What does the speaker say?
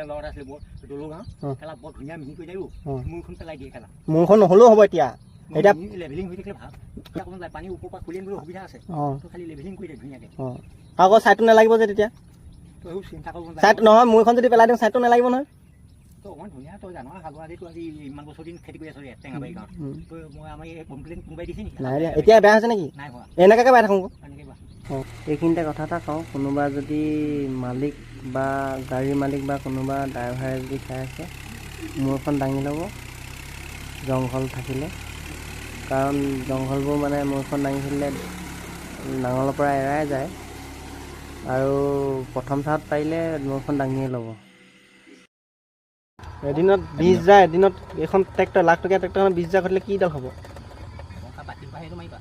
ল'ৰা আছিলে বৰ দলো গাঁও খেলা বৰ ধুনীয়া মিহি কৰি যায়ো মূৰখন পেলাই দিয়ে খেলা মূৰখন নহ'লেও হ'ব এতিয়া এতিয়া লেভেলিং হৈ থাকিলে ভাল অকণমান যায় পানী ওপৰৰ পৰা খুলি আনিবলৈ সুবিধা আছে তো খালি লেভেলিং কৰি দিয়ে ধুনীয়াকৈ আকৌ ছাইডটো নালাগিব যে তেতিয়া তো সেইবোৰ চিন্তা কৰিব ছাইড নহয় মূৰখন যদি পেলাই দিওঁ ছাইডটো নালাগিব নহয় তো অকণমান ধুনীয়া তই জানো হাগুৱাদিতো আজি ইমান বছৰ দিন খেতি কৰি আছোঁ টেঙাবাৰী গাঁৱত তো মই আমাৰ এই কমপ্লেইন কোনোবাই দিছে নেকি নাই দিয়া এতিয়া বেয়া হৈছে নেকি নাই হোৱা এনেকুৱাকৈ বাই থাকোঁ এনেকৈ বা এইখিনিতে কথা এটা কওঁ কোনোবা যদি মালিক বা গাড়ীৰ মালিক বা কোনোবা ড্ৰাইভাৰে যদি চাই আছে মূৰখন দাঙি ল'ব জংঘল থাকিলে কাৰণ জংঘলবোৰ মানে মূৰখন দাঙি থাকিলে নাঙলৰ পৰা এৰাই যায় আৰু প্ৰথম চাহত পাৰিলে মূৰখন দাঙিয়ে ল'ব এদিনত 20,000 এদিনত এখন ট্ৰেক্টৰ লাখ টকীয়া ট্ৰেক্টৰখন 20,000 ঘটিলে কি দাল হ'ব পাতিবা সেইটো মাৰিবা